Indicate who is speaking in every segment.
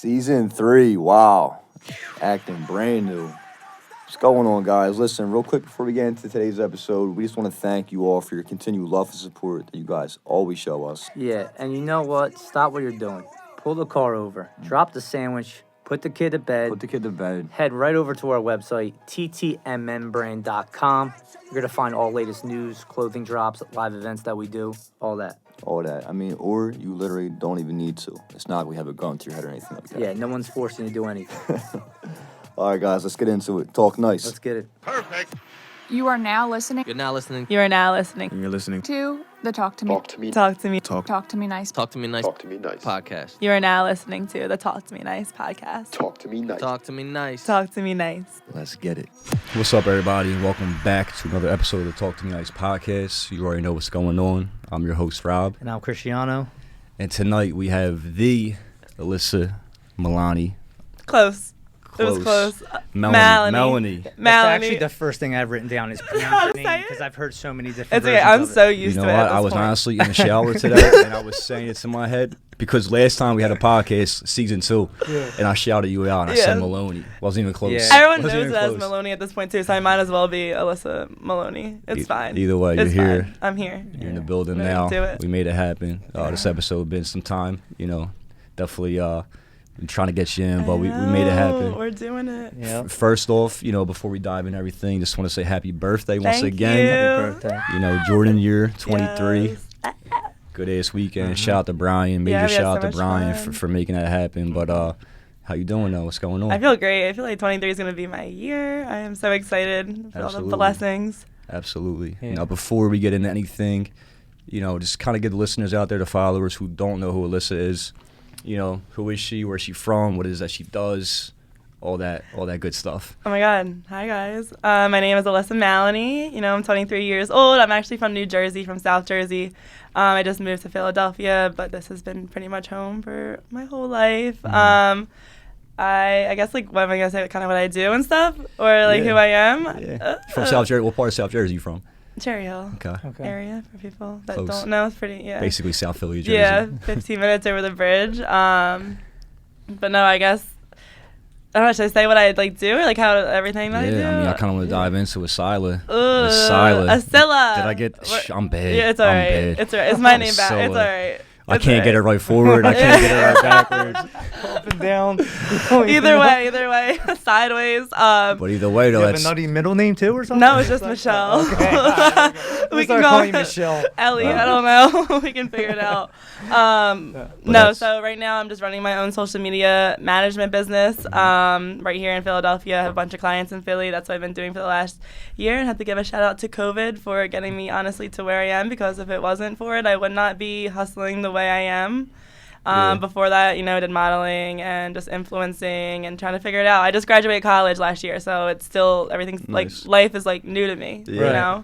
Speaker 1: Season 3, wow. Acting brand new. What's going on, guys? Listen, real quick before we get into today's episode, we just want to thank you all for your continued love and support that you guys always show us.
Speaker 2: Yeah, and you know what? Stop what you're doing. Pull the car over. Drop the sandwich. Put the kid to bed. Head right over to our website, TTMNbrand.com. You're going to find all latest news, clothing drops, live events that we do, all that.
Speaker 1: All that. I mean, or you literally don't even need to. It's not like we have a gun to your head or anything like that.
Speaker 2: Yeah, no one's forcing you to do anything.
Speaker 1: All right, guys, let's get into it. Talk nice.
Speaker 2: Let's get it.
Speaker 3: Perfect.
Speaker 4: You are now listening.
Speaker 5: You're now listening.
Speaker 6: You are now listening
Speaker 7: You're listening
Speaker 4: to the Talk to Me.
Speaker 3: Talk to me.
Speaker 6: Talk to Me.
Speaker 4: Talk to Me Nice.
Speaker 5: Talk to me nice.
Speaker 3: Talk to me nice.
Speaker 5: Podcast.
Speaker 6: You are now listening to the Talk to Me Nice podcast.
Speaker 3: Talk to me nice.
Speaker 5: Talk to me nice.
Speaker 6: Talk to Me Nice.
Speaker 1: Let's get it.
Speaker 7: What's up, everybody, and welcome back to another episode of the Talk to Me Nice podcast. You already know what's going on. I'm your host, Rob.
Speaker 2: And I'm Cristiano.
Speaker 7: And tonight we have the Allyssa, Malony.
Speaker 6: Close. It was close.
Speaker 7: Malony.
Speaker 2: That's
Speaker 6: Malony.
Speaker 2: actually the first thing I've written down is pronounce your name because I've heard so many different
Speaker 6: It's okay.
Speaker 2: versions
Speaker 6: I'm
Speaker 2: of
Speaker 6: so
Speaker 2: it.
Speaker 6: used
Speaker 7: You know
Speaker 6: to it.
Speaker 7: what?
Speaker 6: At
Speaker 7: I
Speaker 6: this
Speaker 7: was
Speaker 6: point.
Speaker 7: honestly in the shower today, and I was saying it to my head because last time we had a podcast, season 2, and I shouted you out, and I said Malony. Wasn't even close.
Speaker 2: Yeah.
Speaker 6: Everyone
Speaker 7: Wasn't
Speaker 6: knows
Speaker 7: even
Speaker 6: it as
Speaker 7: close.
Speaker 6: Maloney at this point too, so I might as well be Allyssa Malony. It's fine.
Speaker 7: Either way,
Speaker 6: It's
Speaker 7: you're here.
Speaker 6: fine. I'm here.
Speaker 7: You're in the building
Speaker 6: Ready
Speaker 7: now.
Speaker 6: to do it.
Speaker 7: We made it happen. This episode been some time, definitely been trying to get you in, but we made it happen.
Speaker 6: We're doing it.
Speaker 2: Yep.
Speaker 7: First off, before we dive in everything, just want to say happy birthday once
Speaker 6: Thank
Speaker 7: again.
Speaker 6: you.
Speaker 2: Happy birthday.
Speaker 7: Jordan year 23.
Speaker 6: Yes.
Speaker 7: Good ass weekend. Shout out to Brian. Major
Speaker 6: Yeah, we had
Speaker 7: shout out
Speaker 6: so
Speaker 7: to
Speaker 6: much
Speaker 7: Brian
Speaker 6: fun.
Speaker 7: for making that happen. But how you doing though? What's going on?
Speaker 6: I feel great. I feel like 23 is going to be my year. I am so excited for all the
Speaker 7: Absolutely.
Speaker 6: blessings.
Speaker 7: Absolutely.
Speaker 2: Yeah.
Speaker 7: Now, before we get into anything, just kind of get the listeners out there, the followers who don't know who Allyssa is. Who is she? Where's she from? What is that she does? All that good stuff.
Speaker 6: Oh my God. Hi, guys. My name is Allyssa Malony. I'm 23 years old. I'm actually from New Jersey, from South Jersey. I just moved to Philadelphia, but this has been pretty much home for my whole life. I guess, what am I going to say, kind of what I do and stuff? Or, who I am?
Speaker 7: Yeah. From South Jersey. What part of South Jersey are you from?
Speaker 6: Cherry Hill
Speaker 7: Okay.
Speaker 6: area for people that
Speaker 7: Close.
Speaker 6: don't know. It's pretty, yeah.
Speaker 7: Basically South Philly, Jersey.
Speaker 6: Yeah, 15 minutes over the bridge. But no, I guess, I don't know, should I say what I do or how everything that I do?
Speaker 7: I kind of want to dive into Asila.
Speaker 6: Asila.
Speaker 7: Did I get? I'm bad.
Speaker 6: Yeah, it's all
Speaker 7: I'm
Speaker 6: right.
Speaker 7: bad.
Speaker 6: It's all right. It's my name back.
Speaker 7: So,
Speaker 6: It's all right.
Speaker 7: I can't get it right forward. I can't get it right backwards.
Speaker 2: Up and down.
Speaker 6: Either way, sideways.
Speaker 7: But either way, though,
Speaker 2: You have a
Speaker 7: that's
Speaker 2: nutty middle name too, or something?
Speaker 6: No, it's just Michelle.
Speaker 2: Okay.
Speaker 6: We
Speaker 2: Start
Speaker 6: can call
Speaker 2: calling you
Speaker 6: her
Speaker 2: Michelle.
Speaker 6: Ellie. I don't know. We can figure it out. So right now I'm just running my own social media management business right here in Philadelphia. I have a bunch of clients in Philly. That's what I've been doing for the last year. And I have to give a shout out to COVID for getting me honestly to where I am, because if it wasn't for it, I would not be hustling the way I am. Before that, did modeling and just influencing and trying to figure it out. I just graduated college last year, so it's still, everything's
Speaker 7: Nice.
Speaker 6: life is new to me,
Speaker 7: Yeah.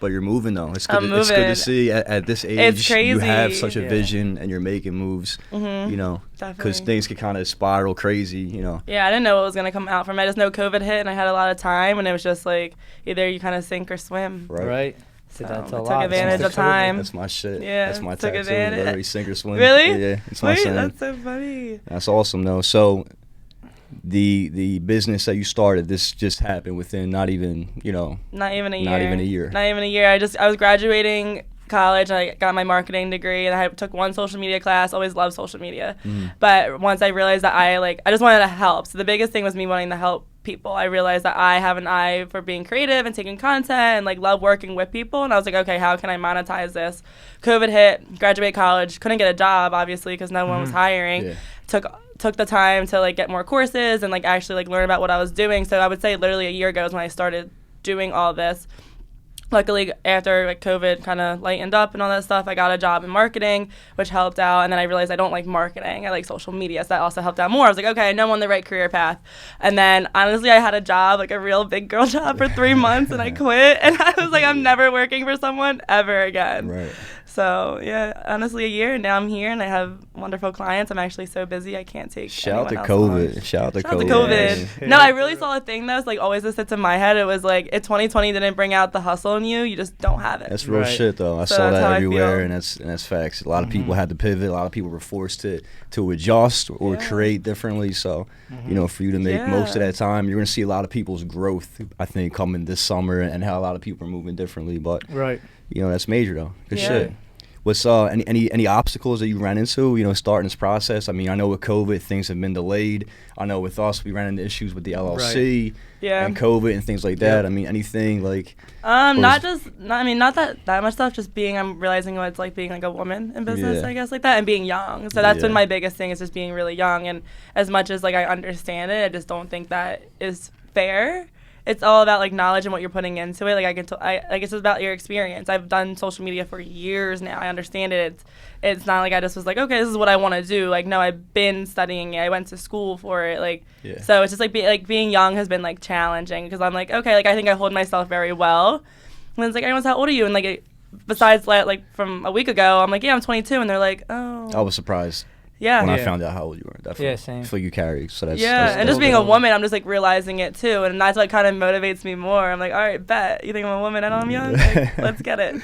Speaker 7: But you're moving though. It's good.
Speaker 6: I'm
Speaker 7: It's good to
Speaker 6: moving.
Speaker 7: see at this age
Speaker 6: It's
Speaker 7: you have
Speaker 6: crazy.
Speaker 7: such a
Speaker 2: Yeah.
Speaker 7: vision and you're making moves. Because
Speaker 6: Definitely.
Speaker 7: things can kind of spiral crazy.
Speaker 6: Yeah, I didn't know what was going to come out from it. I just know COVID hit and I had a lot of time, and it was just either you kind of sink or swim.
Speaker 2: Right. See, that's
Speaker 6: I
Speaker 2: a
Speaker 6: took
Speaker 2: lot.
Speaker 6: advantage of time.
Speaker 7: That's my shit.
Speaker 6: Yeah,
Speaker 7: That's my
Speaker 6: took
Speaker 7: tattoo.
Speaker 6: advantage.
Speaker 7: Literally sink or swim.
Speaker 6: Really?
Speaker 7: Yeah, it's my
Speaker 6: Wait,
Speaker 7: saying.
Speaker 6: that's so funny.
Speaker 7: That's awesome though. So the business that you started, this just happened within not even a year.
Speaker 6: Not even a year.
Speaker 7: Not even a year.
Speaker 6: Not even a year. I was graduating college, and I got my marketing degree, and I took one social media class. Always loved social media. But once I realized that I just wanted to help. So the biggest thing was me wanting to help people. I realized that I have an eye for being creative and taking content and love working with people, and I was like, okay, how can I monetize this? COVID hit, graduate college, couldn't get a job obviously because no one was hiring.
Speaker 7: Yeah.
Speaker 6: Took the time to get more courses and actually learn about what I was doing. So I would say literally a year ago is when I started doing all this. Luckily, after COVID kind of lightened up and all that stuff, I got a job in marketing, which helped out. And then I realized I don't like marketing. I like social media, so that also helped out more. I was like, okay, I know I'm on the right career path. And then, honestly, I had a job, a real big girl job for 3 months, and I quit. And I was like, I'm never working for someone ever again.
Speaker 7: Right.
Speaker 6: So yeah, honestly, a year and now I'm here and I have wonderful clients. I'm actually so busy I can't take.
Speaker 7: Shout out to
Speaker 6: anyone else on.
Speaker 7: COVID. Shout out to
Speaker 6: Shout out to
Speaker 7: COVID.
Speaker 6: COVID. No, I really saw a thing that was like always that sits in my head. It was like if 2020 didn't bring out the hustle in you, you just don't have it.
Speaker 7: That's real
Speaker 2: Right.
Speaker 7: shit though. I
Speaker 6: So
Speaker 7: saw
Speaker 6: that's
Speaker 7: that
Speaker 6: how I
Speaker 7: everywhere,
Speaker 6: feel.
Speaker 7: and that's facts. A lot of people had to pivot. A lot of people were forced to adjust or
Speaker 6: Yeah.
Speaker 7: create differently. So, you know, for you to make most of
Speaker 6: Yeah.
Speaker 7: that time, you're gonna see a lot of people's growth. I think coming this summer, and how a lot of people are moving differently. But
Speaker 2: Right.
Speaker 7: you know, that's major though. Good
Speaker 6: Yeah.
Speaker 7: shit. What's any obstacles that you ran into, you know, starting this process? I mean, I know with COVID things have been delayed. I know with us we ran into issues with the LLC
Speaker 6: Yeah.
Speaker 7: and COVID and things like that.
Speaker 2: Yep.
Speaker 7: I mean, anything like
Speaker 6: Not that much stuff. Just I'm realizing what it's like being like a woman in business,
Speaker 7: Yeah.
Speaker 6: I guess, like that, and being young. So that's been
Speaker 7: Yeah.
Speaker 6: my biggest thing is just being really young. And as much as like I understand it, I just don't think that is fair. It's all about like knowledge and what you're putting into it. Like I guess it's about your experience. I've done social media for years now. I understand it. It's not like I just was like, okay, this is what I want to do. Like no, I've been studying it. I went to school for it. Like so it's just like being young has been like challenging because I'm like, okay, like I think I hold myself very well. And it's like, everyone's how old are you? And like besides like from a week ago, I'm like, yeah, I'm 22, and they're like, oh.
Speaker 7: I was surprised
Speaker 6: Yeah.
Speaker 7: when I
Speaker 2: Yeah.
Speaker 7: found out how old you were. Definitely.
Speaker 2: Yeah, same.
Speaker 7: I feel you carry. So that's
Speaker 6: And just
Speaker 7: dope.
Speaker 6: being a woman, I'm just like realizing it too, and that's what kind of motivates me more. I'm like, all right, bet you think I'm a woman and I'm young, like, let's get it.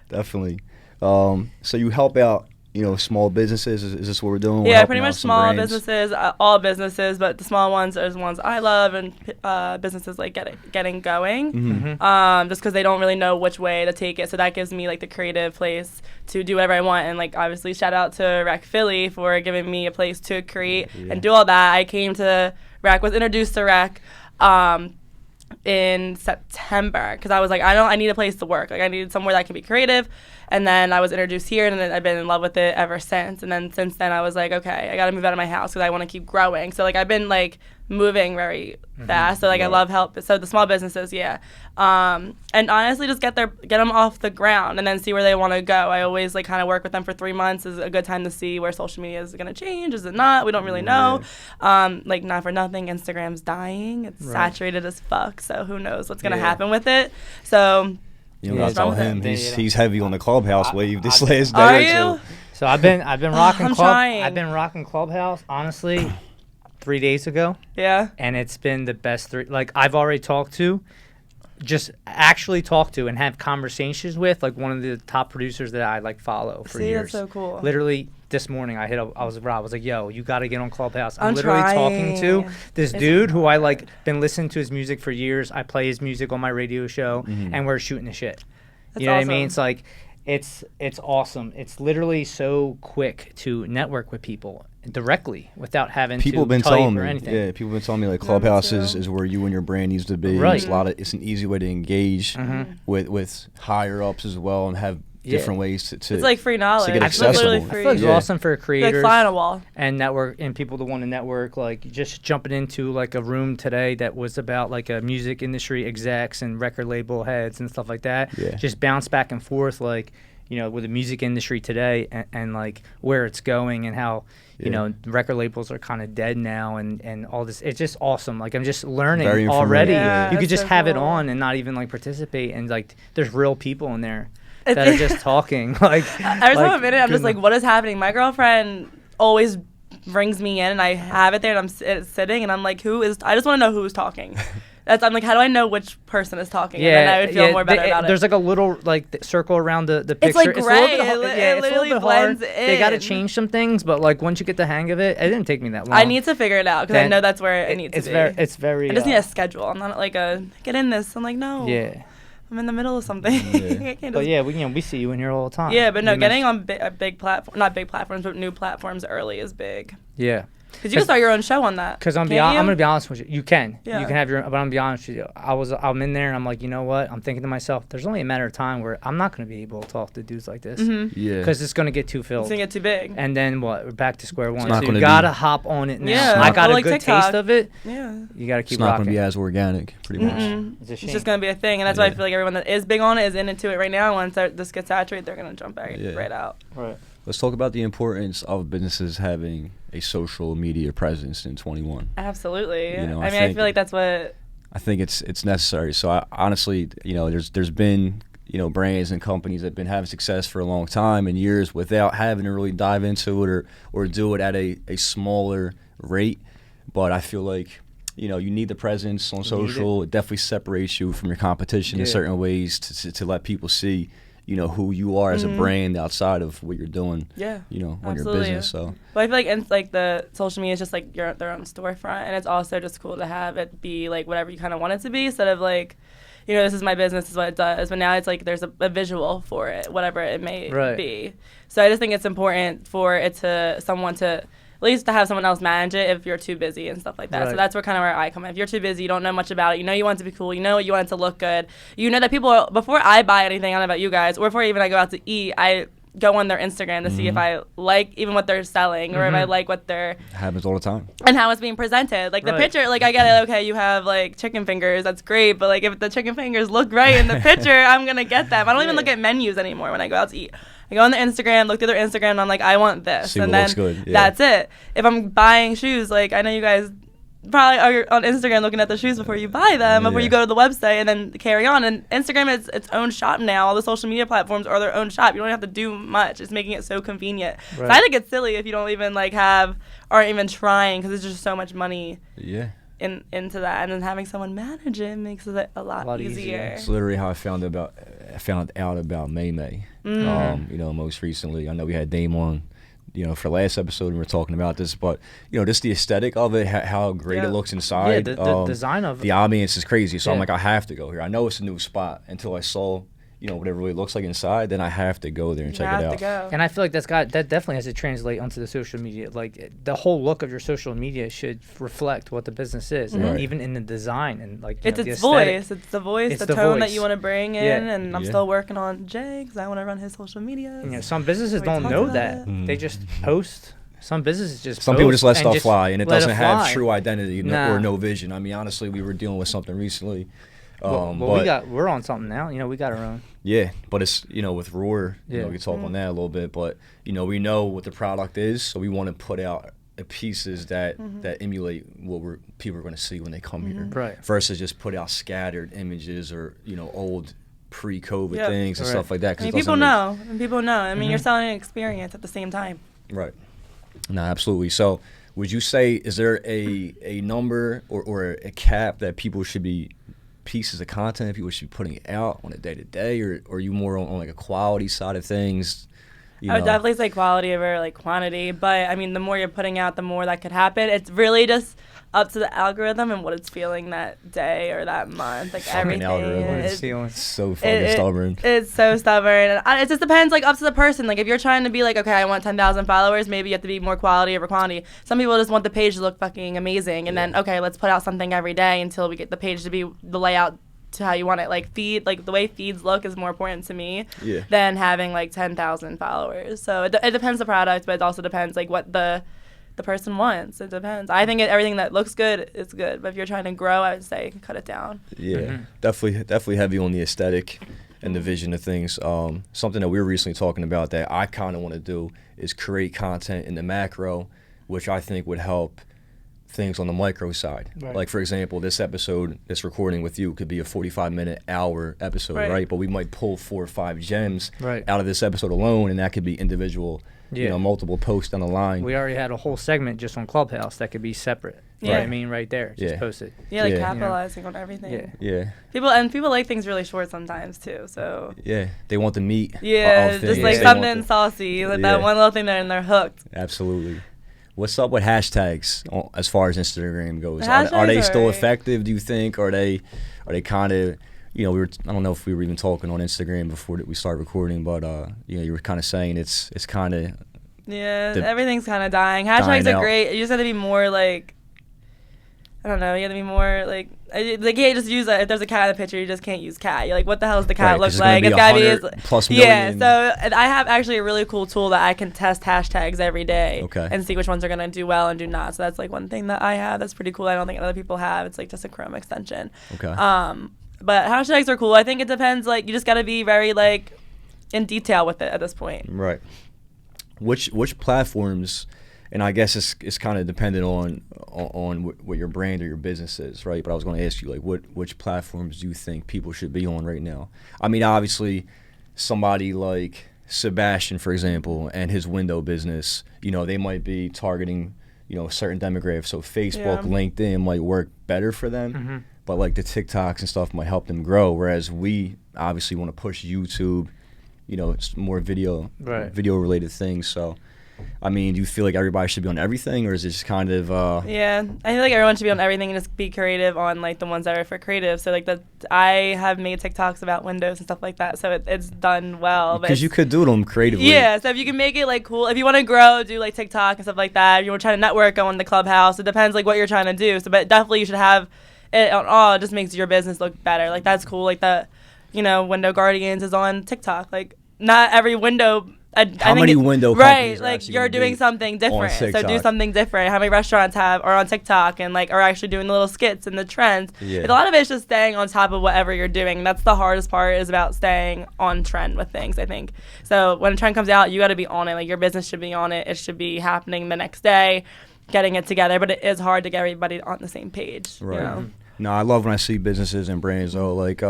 Speaker 7: Definitely. So you help out, you know, small businesses. Is this what we're doing? We're
Speaker 6: Yeah,
Speaker 7: helping
Speaker 6: pretty
Speaker 7: out
Speaker 6: much
Speaker 7: some
Speaker 6: small
Speaker 7: brands?
Speaker 6: businesses, all businesses, but the small ones are the ones I love, and businesses like getting going.
Speaker 7: Mm-hmm.
Speaker 6: Just because they don't really know which way to take it, so that gives me like the creative place to do whatever I want. And like obviously, shout out to Rec Philly for giving me a place to create and do all that. I came to Rec, was introduced to Rec in September because I was like, I need a place to work. Like I needed somewhere that can be creative. And then I was introduced here, and then I've been in love with it ever since. And then since then, I was like, okay, I got to move out of my house because I want to keep growing. So like I've been like moving very fast. So like I love help. So the small businesses, and honestly, just get them off the ground and then see where they want to go. I always like kind of work with them for 3 months. Is a good time to see where social media is going to change. Is it not? We don't really know. Like not for nothing, Instagram's dying. It's saturated as fuck. So who knows what's going to happen with it? So.
Speaker 7: You know,
Speaker 2: Yeah,
Speaker 7: gotta tell
Speaker 6: wrong with
Speaker 7: him
Speaker 2: it?
Speaker 7: he's heavy on the Clubhouse wave this last
Speaker 6: Are
Speaker 7: day or
Speaker 6: you?
Speaker 7: two.
Speaker 2: So I've been rocking
Speaker 6: I'm
Speaker 2: club.
Speaker 6: trying.
Speaker 2: I've been rocking Clubhouse honestly 3 days ago,
Speaker 6: Yeah.
Speaker 2: and it's been the best three. Like I've already actually talked to and have conversations with like one of the top producers that I like follow for
Speaker 6: See,
Speaker 2: years.
Speaker 6: that's so cool.
Speaker 2: Literally this morning I was like, yo, you got to get on Clubhouse. I'm
Speaker 6: I'm
Speaker 2: literally talking to
Speaker 6: trying.
Speaker 2: this dude who I like been listening to his music for years. I play his music on my radio show, and we're shooting the shit.
Speaker 6: That's
Speaker 2: You know what I mean?
Speaker 6: awesome.
Speaker 2: It's like it's awesome. It's literally so quick to network with people directly without having
Speaker 7: People
Speaker 2: to
Speaker 7: been
Speaker 2: type
Speaker 7: telling
Speaker 2: or
Speaker 7: me,
Speaker 2: anything.
Speaker 7: yeah, people been telling me like Clubhouse
Speaker 6: too.
Speaker 7: is where you and your brand needs to be.
Speaker 2: Right.
Speaker 7: It's an easy way to engage with higher ups as well and have different ways to
Speaker 6: It's like free knowledge.
Speaker 7: get
Speaker 6: It's literally
Speaker 7: accessible.
Speaker 6: free.
Speaker 2: I feel like it's
Speaker 7: Yeah.
Speaker 2: awesome for
Speaker 6: Like
Speaker 2: creators
Speaker 6: fly on a wall.
Speaker 2: and network and people that want to network. Like just jumping into like a room today that was about like a music industry execs and record label heads and stuff like that.
Speaker 7: Yeah.
Speaker 2: Just bounce back and forth like, you know, with the music industry today and like where it's going and how, you know, record labels are kind of dead now and all this. It's just awesome. Like I'm just learning
Speaker 7: Very
Speaker 2: already.
Speaker 7: informative.
Speaker 6: Yeah,
Speaker 2: You could
Speaker 6: that's
Speaker 2: just
Speaker 6: so
Speaker 2: have it
Speaker 6: cool.
Speaker 2: on and not even like participate. And like there's real people in there that are just talking. Like
Speaker 6: Every time I'm in it, I'm just
Speaker 2: good
Speaker 6: like, what is happening? My girlfriend always brings me in, and I have it there, and I'm sitting, and I'm like, I just want to know who's talking. I'm like, how do I know which person is talking? And then I would feel more better about it.
Speaker 2: There's like a little like circle around the picture.
Speaker 6: It's like
Speaker 2: a little
Speaker 6: gray.
Speaker 2: bit hard-
Speaker 6: It
Speaker 2: it's a
Speaker 6: literally
Speaker 2: little bit hard.
Speaker 6: blends
Speaker 2: They got to
Speaker 6: in.
Speaker 2: change some things, but like once you get the hang of it, it didn't take me that long.
Speaker 6: I need to figure it out because I
Speaker 2: Then
Speaker 6: know that's where it needs to be.
Speaker 2: It's very.
Speaker 6: I just need a schedule. I'm not like get in this. I'm like, no.
Speaker 2: Yeah,
Speaker 6: I'm in the middle of something. I can't
Speaker 2: but
Speaker 6: just
Speaker 2: yeah, we see you in here all the time.
Speaker 6: Yeah, but no,
Speaker 2: You
Speaker 6: getting
Speaker 2: mentioned-
Speaker 6: on a big platform, not big platforms, but new platforms early is big.
Speaker 2: Yeah.
Speaker 6: Because you can start your own show on that.
Speaker 2: Because I'm
Speaker 6: Can't
Speaker 2: I'm
Speaker 6: you?
Speaker 2: gonna be honest with you. You can.
Speaker 6: Yeah.
Speaker 2: You can have your. But I'm gonna be honest with you. I'm in there and I'm like, you know what? I'm thinking to myself, there's only a matter of time where I'm not gonna be able to talk to dudes like this.
Speaker 7: Yeah.
Speaker 2: Because it's gonna get too filled.
Speaker 6: It's gonna get too big.
Speaker 2: And then what? We're back to square one.
Speaker 7: not
Speaker 2: So
Speaker 7: gonna
Speaker 2: you
Speaker 7: be-
Speaker 2: gotta hop on it now.
Speaker 6: Yeah,
Speaker 2: I got
Speaker 6: or
Speaker 2: a
Speaker 6: like
Speaker 2: good
Speaker 6: TikTok.
Speaker 2: taste of it.
Speaker 6: Yeah.
Speaker 2: You gotta
Speaker 7: It's
Speaker 2: keep
Speaker 7: not
Speaker 2: rocking.
Speaker 7: going to be as organic, pretty much.
Speaker 2: It's a
Speaker 6: It's
Speaker 2: shame.
Speaker 6: just gonna be a thing, and that's why I
Speaker 7: Yeah.
Speaker 6: feel like everyone that is big on it is into it right now. Once this gets saturated, they're gonna jump right out.
Speaker 2: Right.
Speaker 7: Let's talk about the importance of businesses having a social media presence in 21.
Speaker 6: Absolutely.
Speaker 7: You know,
Speaker 6: I
Speaker 7: I
Speaker 6: mean, I
Speaker 7: think-
Speaker 6: feel like that's what.
Speaker 7: I think it's necessary. So I honestly, you know, there's been, brands and companies that have been having success for a long time and years without having to really dive into it or do it at a smaller rate. But I feel like, you need the presence on social. It definitely separates you from your competition in certain ways to let people see, who you are as a brand outside of what you're doing.
Speaker 6: Yeah.
Speaker 7: On your business. So.
Speaker 6: But I feel like the social media is just like their own storefront, and it's also just cool to have it be like whatever you kind of want it to be, instead of like, this is my business, this is what it does. But now it's like there's a visual for it, whatever it may be. So I just think it's important for someone to at least to have someone else manage it if you're too busy and stuff like that. So that's where I come in. If you're too busy, you don't know much about it, you want it to be cool, you want it to look good, that people, before I buy anything, I don't know about you guys, or before even I go out to eat, I go on their Instagram to see if I like even what they're selling or if I like what they're...
Speaker 7: Happens all the time.
Speaker 6: And how it's being presented. Like the picture, like I get it, okay, you have like chicken fingers, that's great, but like if the chicken fingers look right in the picture, I'm going to get them. I don't even look at menus anymore when I go out to eat. I go on the Instagram, look through their Instagram, and I'm like, I want this.
Speaker 7: See
Speaker 6: and
Speaker 7: what
Speaker 6: then
Speaker 7: looks good. Yeah.
Speaker 6: That's it. If I'm buying shoes, like I know you guys probably are on Instagram looking at the shoes before you buy them, before you go to the website and then carry on. And Instagram is its own shop now. All the social media platforms are their own shop. You don't have to do much. It's making it so convenient. So I think it's silly if you don't even aren't even trying, because there's just so much money into that. And then having someone manage it makes it a lot easier.
Speaker 7: It's literally how I found out about May. Most recently, I know we had Dame on, for last episode, and we were talking about this, but just the aesthetic of it, how great it looks inside.
Speaker 2: Yeah, the design of it.
Speaker 7: The ambience is crazy. So I'm like, I have to go here. I know it's a new spot until I saw what it really looks like inside. Then I have to go there and check it out.
Speaker 2: And I feel like that definitely has to translate onto the social media. Like the whole look of your social media should reflect what the business is, and even in the design and
Speaker 6: it's
Speaker 2: the
Speaker 6: its
Speaker 2: aesthetic.
Speaker 6: voice. It's the voice,
Speaker 2: It's
Speaker 6: the tone that
Speaker 2: voice.
Speaker 6: you want to bring in. And I'm still working on Jay because I want to run his social media.
Speaker 2: Some businesses don't know that. They just post. Some businesses just
Speaker 7: Some people just let stuff fly, and it doesn't have
Speaker 2: fly.
Speaker 7: true identity or no vision. I mean, honestly, we were dealing with something recently.
Speaker 2: We're on something now. We got our own.
Speaker 7: Yeah, but it's with Roar, we can talk on that a little bit. But we know what the product is, so we want to put out pieces that emulate what people are going to see when they come here,
Speaker 2: right?
Speaker 7: Versus just put out scattered images or old pre-COVID things and stuff like that.
Speaker 6: I mean, people know. I mean, you're selling an experience at the same time.
Speaker 7: Right. No, absolutely. So, would you say, is there a number or a cap that people should be, pieces of content that people should be putting out on a day-to-day, or are you more on like a quality side of things?
Speaker 6: I would definitely say quality over quantity, but I mean, the more you're putting out, the more that could happen. It's really just up to the algorithm and what it's feeling that day or that month. Everything.
Speaker 7: It's so fucking stubborn.
Speaker 6: It's so stubborn. And it just depends, up to the person. If you're trying to be okay, I want 10,000 followers, maybe you have to be more quality over quantity. Some people just want the page to look fucking amazing, and then, okay, let's put out something every day until we get the page to be the layout to how you want it. Feed, the way feeds look is more important to me than having 10,000 followers. So it depends the product, but it also depends what the person wants. It depends. I think everything that looks good is good, but if you're trying to grow, I would say cut it down.
Speaker 7: Yeah, definitely heavy on the aesthetic and the vision of things. Something that we were recently talking about that I kind of want to do is create content in the macro, which I think would help things on the micro side.
Speaker 2: Right.
Speaker 7: For example, this episode, this recording with you could be a 45-minute, hour episode, right? But we might pull 4 or 5 gems out of this episode alone, and that could be individual, multiple posts down the line.
Speaker 2: We already had a whole segment just on Clubhouse that could be separate. You know what I mean? Right there. Just post it.
Speaker 6: Yeah, capitalizing on everything.
Speaker 7: Yeah.
Speaker 6: People like things really short sometimes too, so.
Speaker 7: Yeah, they want the meat.
Speaker 6: Yeah, just something saucy, that one little thing there, and they're hooked.
Speaker 7: Absolutely. What's up with hashtags as far as Instagram goes? Are they still effective, do you think? Are they kind of, I don't know if we were even talking on Instagram before we started recording, but you were kind of saying it's kind of
Speaker 6: everything's kind of dying. Hashtags are great. You just have to be more I don't know. You have to be more you can't just use if there's a cat in the picture, you just can't use cat. You're what the hell does the cat look like?
Speaker 7: It's gotta be plus million.
Speaker 6: So I have actually a really cool tool that I can test hashtags every day and see which ones are gonna do well and do not. So that's one thing that I have that's pretty cool. I don't think other people have. It's just a Chrome extension.
Speaker 7: Okay.
Speaker 6: But hashtags are cool. I think it depends. You just gotta be very in detail with it at this point.
Speaker 7: Right. Which platforms? And I guess it's kind of dependent on what your brand or your business is, right? But I was going to ask you, like, which platforms do you think people should be on right now? I mean, obviously, somebody like Sebastian, for example, and his window business, you know, they might be targeting, you know, certain demographics. So Facebook, LinkedIn might work better for them, but like the TikToks and stuff might help them grow. Whereas we obviously want to push YouTube, you know, it's more video related things. So, I mean, do you feel like everybody should be on everything, or is it just kind of
Speaker 6: Yeah, I feel like everyone should be on everything and just be creative on like the ones that are for creative. So like I have made TikToks about windows and stuff like that, so it's done well.
Speaker 7: Because you could do them creatively.
Speaker 6: Yeah, so if you can make it like cool, if you want to grow, do like TikTok and stuff like that. If you want to try to network, go on the Clubhouse. It depends like what you're trying to do. So, but definitely you should have it on all. It just makes your business look better. Like that's cool. Like the, you know, Window Guardians is on TikTok. Like not every window.
Speaker 7: How many window companies
Speaker 6: right, like
Speaker 7: actually
Speaker 6: you're
Speaker 7: gonna
Speaker 6: doing
Speaker 7: be
Speaker 6: something different. So do
Speaker 7: TikTok?
Speaker 6: something different. How many restaurants are on TikTok and like are actually doing the little skits and the trends?
Speaker 7: Yeah.
Speaker 6: A lot of it's just staying on top of whatever you're doing. That's the hardest part, is about staying on trend with things, I think. So when a trend comes out, you got to be on it. Like your business should be on it. It should be happening the next day, getting it together. But it is hard to get everybody on the same page.
Speaker 7: Right.
Speaker 6: You know?
Speaker 7: No, I love when I see businesses and brands, though, like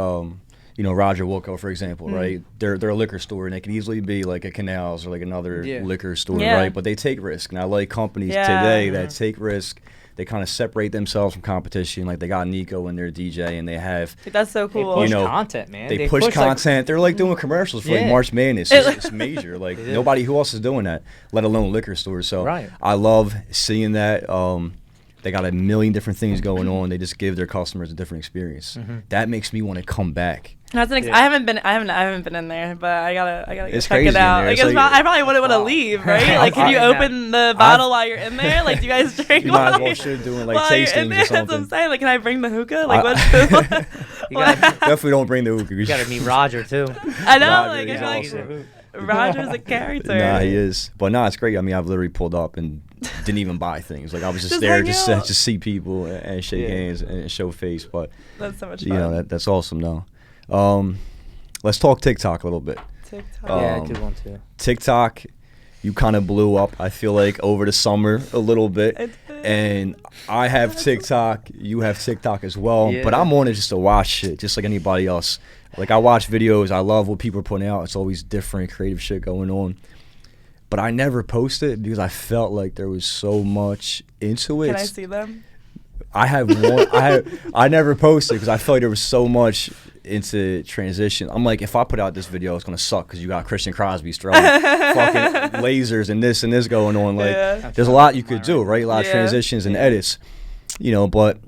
Speaker 7: you know, Roger Wilco, for example, right? They're a liquor store, and they can easily be like a Canals or like another liquor store, right? But they take risk. And I like companies today that take risk. They kind of separate themselves from competition. Like they got Nico and their DJ, and they have
Speaker 6: That's so cool.
Speaker 2: They push
Speaker 7: You know,
Speaker 2: content, man.
Speaker 7: they push content. They're like doing commercials for like March Madness. It's major. Like nobody who else is doing that, let alone liquor stores. So I love seeing that. They got a million different things going on. They just give their customers a different experience. That makes me want to come back.
Speaker 6: That's I haven't been in there, but I gotta
Speaker 7: It's
Speaker 6: check it
Speaker 7: crazy
Speaker 6: out.
Speaker 7: in there.
Speaker 6: Like,
Speaker 7: It's like-
Speaker 6: I probably wouldn't want to leave, right? Like, can you open the bottle while you're in there? Like, do you guys drink?
Speaker 7: You might as well should doing like
Speaker 6: while you're in
Speaker 7: tastings
Speaker 6: there?
Speaker 7: or
Speaker 6: That's what I'm
Speaker 7: something.
Speaker 6: saying. Like, can I bring the hookah? Like,
Speaker 2: You gotta,
Speaker 7: Definitely don't bring the hookah.
Speaker 2: you gotta meet Roger too.
Speaker 6: I know.
Speaker 7: Roger,
Speaker 6: Like, I
Speaker 7: he's
Speaker 6: feel like
Speaker 7: awesome.
Speaker 6: Roger's a character.
Speaker 7: Nah, he is. But nah, it's great. I mean, I've literally pulled up and didn't even buy things. Like I was just
Speaker 6: Just
Speaker 7: there,
Speaker 6: hang
Speaker 7: just
Speaker 6: out.
Speaker 7: just see people and shake hands and show face. But
Speaker 6: That's so much
Speaker 7: you
Speaker 6: fun.
Speaker 7: know, that's awesome though. Let's talk TikTok a little bit.
Speaker 6: TikTok.
Speaker 2: Yeah, I do want to.
Speaker 7: TikTok, you kind of blew up, I feel like, over the summer a little bit.
Speaker 6: It did.
Speaker 7: And I have TikTok, you have TikTok as well.
Speaker 2: Yeah.
Speaker 7: But I'm on it just to watch shit, just like anybody else. Like, I watch videos. I love what people are putting out. It's always different, creative shit going on. But I never post it because I felt like there was so much into it.
Speaker 6: Can I see them?
Speaker 7: I have one. I never posted because I felt like there was so much into transition. I'm like, if I put out this video, it's gonna suck because you got Christian Crosby's throwing fucking lasers and this going on. Like, there's a lot you could do, right? A lot of transitions and edits, you know. But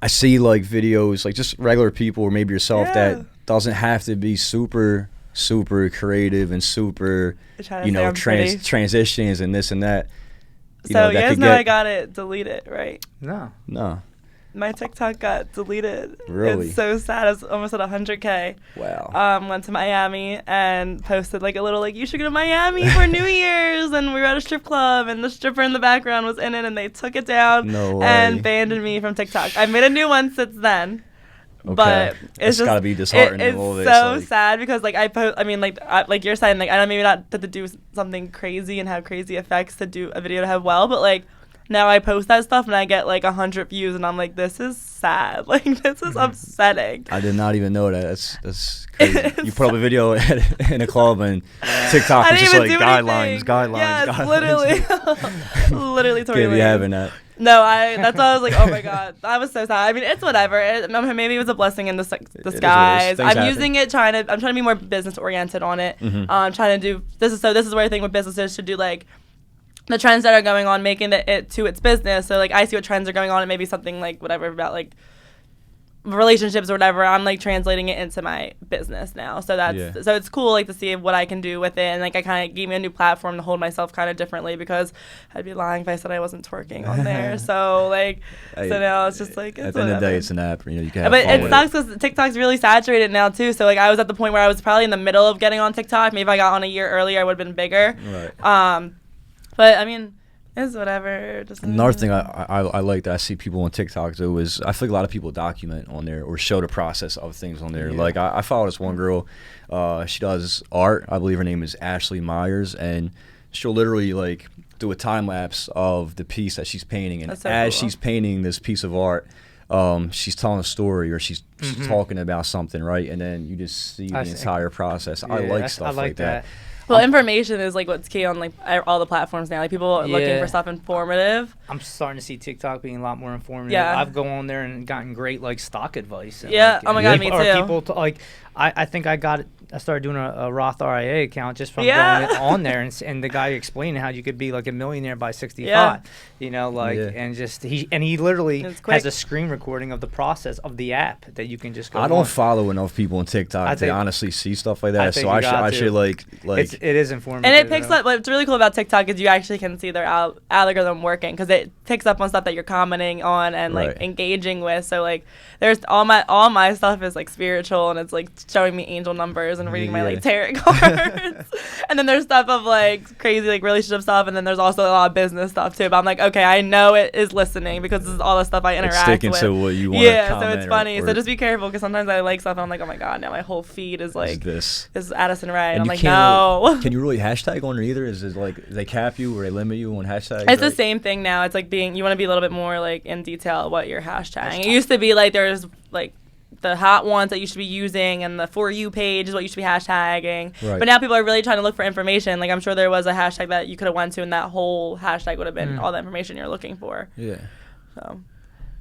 Speaker 7: I see like videos, like just regular people or maybe yourself that doesn't have to be super creative and super, you know, transitions and this and that. You
Speaker 6: So
Speaker 7: know,
Speaker 6: you
Speaker 7: that
Speaker 6: guys
Speaker 7: could
Speaker 6: know
Speaker 7: get-
Speaker 6: I got it deleted, right?
Speaker 2: No.
Speaker 6: My TikTok got deleted.
Speaker 7: Really?
Speaker 6: It's so sad. It's almost at 100K.
Speaker 7: Wow.
Speaker 6: Went to Miami and posted like a little like, you should go to Miami for New Year's, and we were at a strip club and the stripper in the background was in it, and they took it down
Speaker 7: No way.
Speaker 6: and banned me from TikTok. I made a new one since then.
Speaker 7: Okay.
Speaker 6: But
Speaker 7: That's
Speaker 6: it's just
Speaker 7: gotta be disheartening.
Speaker 6: It's
Speaker 7: all this,
Speaker 6: so
Speaker 7: like-
Speaker 6: sad because like I mean like you're saying, like I don't maybe not have to do something crazy and have crazy effects to do a video to have well, but like now I post that stuff and I get like 100 views and I'm like, this is sad. Like this is upsetting.
Speaker 7: I did not even know that. That's crazy. You put up a video in a club and TikTok
Speaker 6: I
Speaker 7: was
Speaker 6: didn't
Speaker 7: just
Speaker 6: even
Speaker 7: like
Speaker 6: do anything.
Speaker 7: guidelines.
Speaker 6: Yeah,
Speaker 7: guidelines.
Speaker 6: literally totally.
Speaker 7: Can't be having that.
Speaker 6: No, that's why I was like, oh my god, I was so sad. I mean, it's whatever. Maybe it was a blessing in disguise.
Speaker 7: Things
Speaker 6: I'm
Speaker 7: happen.
Speaker 6: using it I'm trying to be more business oriented on it.
Speaker 7: Mm-hmm.
Speaker 6: I'm trying to do this is where I think what businesses should do, like the trends that are going on, making it to its business. So like I see what trends are going on and maybe something like whatever about like relationships or whatever, I'm like translating it into my business now. So so it's cool like to see what I can do with it, and like I kind of gave me a new platform to hold myself kind of differently, because I'd be lying if I said I wasn't twerking on there. So like so now it's just like it's
Speaker 7: at the end of the
Speaker 6: whatever.
Speaker 7: day, it's an app. You know, you can have
Speaker 6: But
Speaker 7: fun
Speaker 6: it
Speaker 7: with
Speaker 6: sucks because TikTok's really saturated now too. So like I was at the point where I was probably in the middle of getting on TikTok. Maybe if I got on a year earlier, I would have been bigger.
Speaker 7: Right.
Speaker 6: But I mean, it's whatever. Just
Speaker 7: Another thing I like that I see people on TikTok do is I feel like a lot of people document on there or show the process of things on there. Like I follow this one girl, she does art. I believe her name is Ashley Myers, and she'll literally like do a time lapse of the piece that she's painting, and
Speaker 6: That's so
Speaker 7: as
Speaker 6: cool.
Speaker 7: she's painting this piece of art, she's telling a story or she's talking about something, right? And then you just see the
Speaker 2: I see.
Speaker 7: entire process. I
Speaker 2: Yeah,
Speaker 7: like
Speaker 2: that's-
Speaker 7: stuff
Speaker 2: I
Speaker 7: like that.
Speaker 6: Well, information is like what's key on like all the platforms now. Like people are looking
Speaker 2: Yeah.
Speaker 6: for stuff informative.
Speaker 2: I'm starting to see TikTok being a lot more informative.
Speaker 6: Yeah.
Speaker 2: I've gone on there and gotten great like stock advice. And,
Speaker 6: Yeah.
Speaker 2: like,
Speaker 6: Oh my
Speaker 7: God,
Speaker 6: me
Speaker 2: or
Speaker 6: too.
Speaker 2: people like I think I started doing a Roth RIA account just from
Speaker 6: Yeah.
Speaker 2: going on there and the guy explaining how you could be like a millionaire by 65.
Speaker 6: Yeah.
Speaker 2: You know, like
Speaker 7: Yeah.
Speaker 2: and just he literally
Speaker 6: It's quick.
Speaker 2: has a screen recording of the process of the app that you can just go.
Speaker 7: I don't
Speaker 2: on.
Speaker 7: follow enough people on TikTok
Speaker 2: I
Speaker 7: to
Speaker 2: think-
Speaker 7: honestly see stuff like
Speaker 2: I
Speaker 7: that.
Speaker 2: think
Speaker 7: So
Speaker 2: you
Speaker 7: I should
Speaker 2: got
Speaker 7: I
Speaker 2: to.
Speaker 7: should like
Speaker 2: It is informative.
Speaker 6: And it picks
Speaker 2: though.
Speaker 6: up. What's really cool about TikTok is you actually can see their algorithm working because it picks up on stuff that you're commenting on and like
Speaker 7: Right.
Speaker 6: engaging with. So like, there's all my stuff is like spiritual and it's like showing me angel numbers and reading my like tarot cards. And then there's stuff of like crazy like relationship stuff, and then there's also a lot of business stuff too. But I'm like, okay, I know it is listening because this is all the stuff I interact
Speaker 7: sticking
Speaker 6: with.
Speaker 7: to what you want.
Speaker 6: Yeah, so it's funny.
Speaker 7: Or
Speaker 6: So just be careful because sometimes I like stuff and I'm like, oh my god, now my whole feed is like
Speaker 7: this.
Speaker 6: this is Addison Ray. And
Speaker 7: And
Speaker 6: I'm
Speaker 7: you
Speaker 6: like,
Speaker 7: can't
Speaker 6: no.
Speaker 7: really- can you really hashtag on it either? Is it like they cap you or they limit you on hashtags?
Speaker 6: It's the
Speaker 7: right?
Speaker 6: same thing now. It's like you want to be a little bit more like in detail what you're hashtagging. It used to be like there's like the hot ones that you should be using and the For You page is what you should be hashtagging.
Speaker 7: Right.
Speaker 6: But now people are really trying to look for information. Like I'm sure there was a hashtag that you could have went to and that whole hashtag would have been all the information you're looking for.
Speaker 7: Yeah.
Speaker 6: So.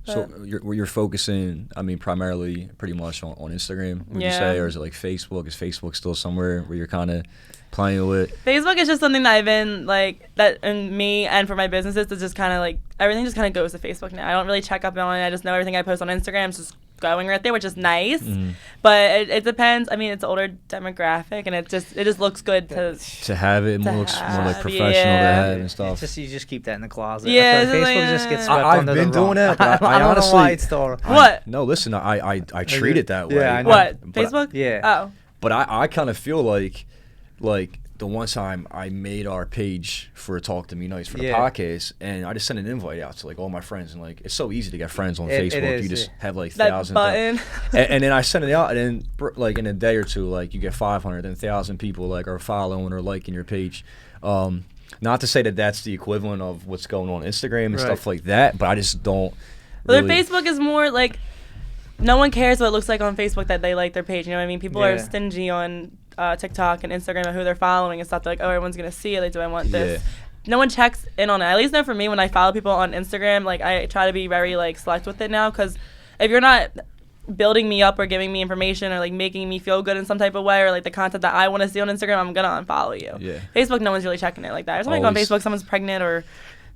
Speaker 7: So you're focusing, I mean, primarily pretty much on Instagram, would you
Speaker 6: Yeah.
Speaker 7: say? Or is it like Facebook? Is Facebook still somewhere where you're kind of playing with?
Speaker 6: Facebook is just something that I've been like that, and me and for my businesses is just kind of like everything just kind of goes to Facebook now. I don't really check up on it. I just know everything I post on Instagram is just going right there, which is nice. But it depends. I mean, it's an older demographic, and it just looks good to.
Speaker 7: Have it,
Speaker 6: To
Speaker 7: looks more like
Speaker 6: have,
Speaker 7: professional
Speaker 6: yeah.
Speaker 7: to have and
Speaker 2: It's
Speaker 7: stuff.
Speaker 2: just you just keep that in the closet.
Speaker 6: Yeah,
Speaker 2: I feel like
Speaker 6: it's
Speaker 2: Facebook
Speaker 6: like,
Speaker 2: just gets
Speaker 6: yeah.
Speaker 2: swept
Speaker 7: I've
Speaker 2: under
Speaker 7: been
Speaker 2: the rug.
Speaker 7: doing that, but I
Speaker 2: I don't
Speaker 7: honestly-
Speaker 2: know why it's still.
Speaker 6: What?
Speaker 7: No, listen, I treat it that way.
Speaker 2: Yeah, I know.
Speaker 6: What?
Speaker 7: But-
Speaker 6: Facebook?
Speaker 2: Yeah.
Speaker 6: Oh.
Speaker 7: But I kind of feel like the one time I made our page for Talk to Me Nice for the
Speaker 2: Yeah.
Speaker 7: podcast, and I just sent an invite out to like all my friends, and like it's so easy to get friends on
Speaker 2: It
Speaker 7: Facebook.
Speaker 2: is,
Speaker 7: You just
Speaker 2: yeah.
Speaker 7: have like
Speaker 6: That
Speaker 7: thousands.
Speaker 6: button.
Speaker 7: And then I sent it out, and then like in a day or two, like you get 500, then 1,000 people like are following or liking your page. Not to say that that's the equivalent of what's going on Instagram and
Speaker 2: Right.
Speaker 7: stuff like that, but I just don't.
Speaker 6: Well,
Speaker 7: Really,
Speaker 6: their Facebook is more like no one cares what it looks like on Facebook that they like their page. You know what I mean? People are
Speaker 2: Yeah.
Speaker 6: stingy on TikTok and Instagram and who they're following and stuff. They're like, oh, everyone's gonna see it. Like, do I want this? No one checks in on it. At least know for me, when I follow people on Instagram, like I try to be very like select with it now, because if you're not building me up or giving me information or like making me feel good in some type of way or like the content that I want to see on Instagram, I'm gonna unfollow you.
Speaker 7: Yeah.
Speaker 6: Facebook, no one's really checking it like that. There's something on
Speaker 7: Always.
Speaker 6: Facebook, someone's pregnant or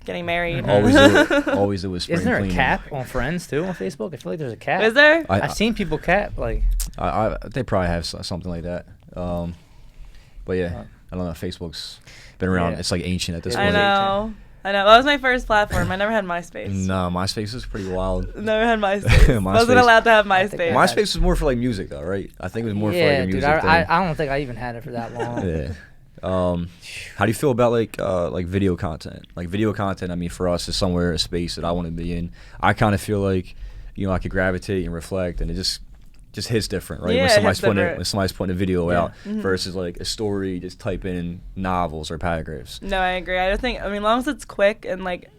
Speaker 6: getting married.
Speaker 7: Always do with spring
Speaker 2: Isn't there a
Speaker 7: cleaning.
Speaker 2: cap on friends too on Facebook? I feel like there's a cap.
Speaker 6: Is there?
Speaker 2: I've seen people cap like.
Speaker 7: They probably have something like that. But yeah, I don't know. Facebook's been around.
Speaker 2: Yeah.
Speaker 7: It's like ancient at this
Speaker 2: It
Speaker 6: I
Speaker 7: point.
Speaker 2: is.
Speaker 6: know. That was my first platform. I never had MySpace.
Speaker 7: No, MySpace is pretty wild.
Speaker 6: Never had MySpace. Wasn't
Speaker 7: MySpace-
Speaker 6: allowed to have
Speaker 2: I think
Speaker 6: MySpace.
Speaker 2: I-
Speaker 7: MySpace was more for like music though, right? I think it was more for like
Speaker 2: Yeah,
Speaker 7: a
Speaker 2: dude.
Speaker 7: music
Speaker 2: I
Speaker 7: thing.
Speaker 2: don't think I even had it for that long.
Speaker 7: Yeah. How do you feel about like video content? Like video content, I mean, for us is somewhere a space that I want to be in. I kind of feel like, I could gravitate and reflect, and it just hits different, right?
Speaker 6: Yeah,
Speaker 7: when
Speaker 6: it
Speaker 7: somebody's
Speaker 6: hits
Speaker 7: putting
Speaker 6: different.
Speaker 7: when somebody's putting a video
Speaker 2: Yeah.
Speaker 7: out versus like a story, just type in novels or paragraphs.
Speaker 6: No, I agree. I don't think. I mean, as long as it's quick and like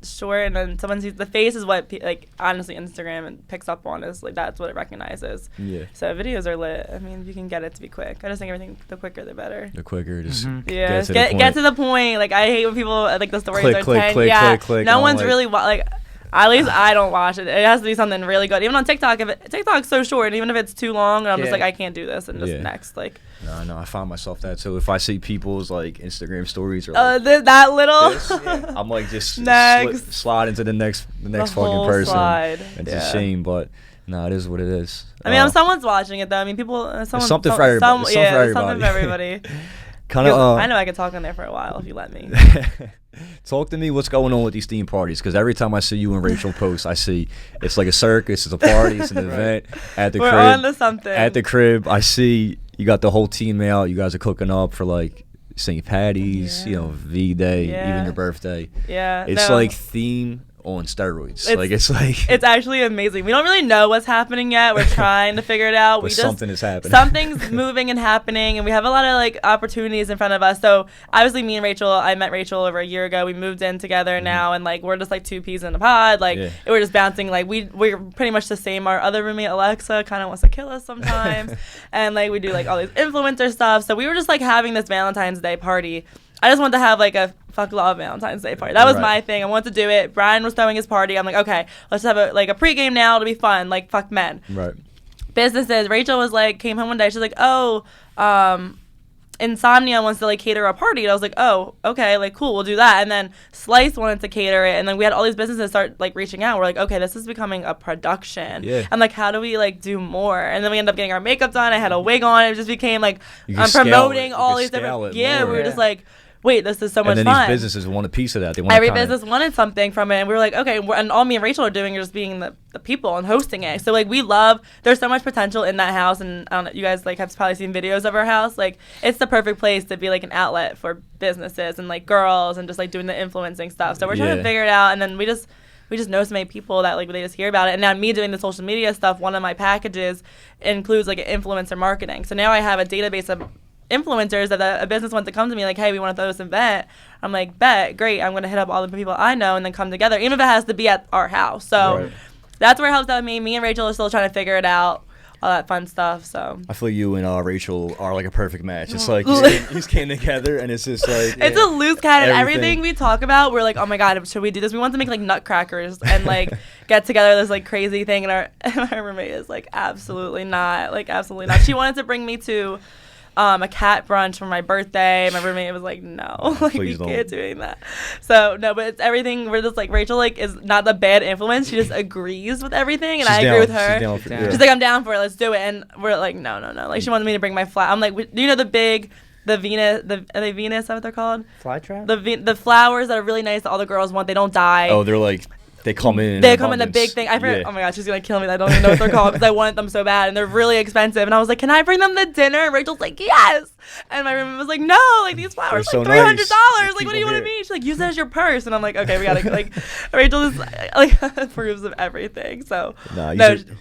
Speaker 6: short, and then someone sees the face is what like honestly Instagram and picks up on is like that's what it recognizes.
Speaker 7: Yeah.
Speaker 6: So videos are lit. I mean, you can get it to be quick. I just think everything the quicker the better.
Speaker 7: The quicker, just
Speaker 6: Yeah,
Speaker 7: get
Speaker 6: get to the point. Like I hate when people like the stories
Speaker 7: Click,
Speaker 6: are
Speaker 7: click,
Speaker 6: 10.
Speaker 7: click,
Speaker 6: yeah,
Speaker 7: click, click,
Speaker 6: no
Speaker 7: and
Speaker 6: one's
Speaker 7: I'm like-
Speaker 6: really like. At least I don't watch it. It has to be something really good. Even on TikTok, TikTok's so short, and even if it's too long, I'm just
Speaker 2: Yeah.
Speaker 6: like I can't do this and just
Speaker 7: Yeah.
Speaker 6: next like.
Speaker 7: No, I find myself that too. If I see people's like Instagram stories or
Speaker 6: That little.
Speaker 7: this, I'm like just
Speaker 6: Next.
Speaker 7: slide into the next
Speaker 6: The
Speaker 7: fucking
Speaker 6: whole
Speaker 7: person.
Speaker 6: slide.
Speaker 7: It's
Speaker 6: Yeah.
Speaker 7: a shame, but no, it is what it is.
Speaker 6: I mean, someone's watching it though. I mean, people. Someone,
Speaker 7: something for everybody. There's something for
Speaker 6: there's something for
Speaker 7: everybody.
Speaker 6: everybody.
Speaker 7: Kind of.
Speaker 6: I know I could talk on there for a while if you let me.
Speaker 7: Talk to me. What's going on with these theme parties? Because every time I see you and Rachel post, I see it's like a circus, it's a party, it's an event at the
Speaker 6: We're
Speaker 7: crib.
Speaker 6: on to something.
Speaker 7: At the crib, I see you got the whole team out. You guys are cooking up for like St. Patty's,
Speaker 6: Yeah.
Speaker 7: V Day,
Speaker 6: Yeah.
Speaker 7: even your birthday.
Speaker 6: Yeah.
Speaker 7: It's
Speaker 6: no.
Speaker 7: like theme on steroids.
Speaker 6: It's it's actually amazing. We don't really know what's happening yet. We're trying to figure it out.
Speaker 7: But something is happening.
Speaker 6: Something's moving and happening, and we have a lot of like opportunities in front of us. So obviously, me and Rachel, I met Rachel over a year ago. We moved in together now, and like we're just like two peas in a pod. Like we're just bouncing. Like we're pretty much the same. Our other roommate Allyssa kind of wants to kill us sometimes, and like we do like all these influencer stuff. So we were just like having this Valentine's Day party. I just wanted to have like a fuck love Valentine's Day party. That was my thing. I wanted to do it. Brian was throwing his party. I'm like, okay, let's have a pregame now to be fun. Like fuck men.
Speaker 7: Right.
Speaker 6: Businesses. Rachel was like, came home one day. She's like, oh, Insomnia wants to like cater a party. And I was like, oh, okay, like cool, we'll do that. And then Slice wanted to cater it, and then we had all these businesses start like reaching out. We're like, okay, this is becoming a production. Yeah. And like, how do we like do more? And then we ended up getting our makeup done. I had a wig on. It just became like I'm promoting all these different. Yeah, we were just like, wait, this is so much fun.
Speaker 7: And then these businesses want a piece of that. They want
Speaker 6: every business wanted something from it, and we were like, okay, and all me and Rachel are doing is just being the people and hosting it. So like we love. There's so much potential in that house, and I don't know, you guys like have probably seen videos of our house. Like it's the perfect place to be like an outlet for businesses and like girls and just like doing the influencing stuff. So we're trying to figure it out, and then we just know so many people that like they just hear about it. And now me doing the social media stuff, one of my packages includes like influencer marketing. So now I have a database of influencers that a business wants to come to me like, hey, we want to throw this event. I'm like, bet, great. I'm going to hit up all the people I know and then come together, even if it has to be at our house. So that's where it helps out me. Me and Rachel are still trying to figure it out, all that fun stuff. So
Speaker 7: I feel you and Rachel are like a perfect match. It's like you just came together, and it's just like
Speaker 6: it's a loose cannon. Everything we talk about, we're like, oh my god, should we do this? We want to make like nutcrackers and like get together this like crazy thing. And our roommate is like, absolutely not. She wanted to bring me to a cat brunch for my birthday. My roommate was like, no, like we can't do that. So no, but it's everything. We're just like, Rachel like is not the bad influence. She just agrees with everything, and I agree with her. She's like, I'm down for it. Let's do it. And we're like, no. Like she wanted me to bring my flower. I'm like, do you know the Venus? Are they Venus? Is that what they're called?
Speaker 2: Flytrap.
Speaker 6: The flowers that are really nice that all the girls want. They don't die.
Speaker 7: Oh, they're like. They come in.
Speaker 6: They come in the big thing. I forget. Oh my gosh, she's gonna kill me. I don't even know what they're called because I wanted them so bad, and they're really expensive. And I was like, "Can I bring them to dinner?" And Rachel's like, "Yes." And my roommate was like, "No, like these flowers are like $300. Like, what do you want to be?" She's like, "Use it as your purse." And I'm like, "Okay, we gotta like." Rachel is like approves of everything. So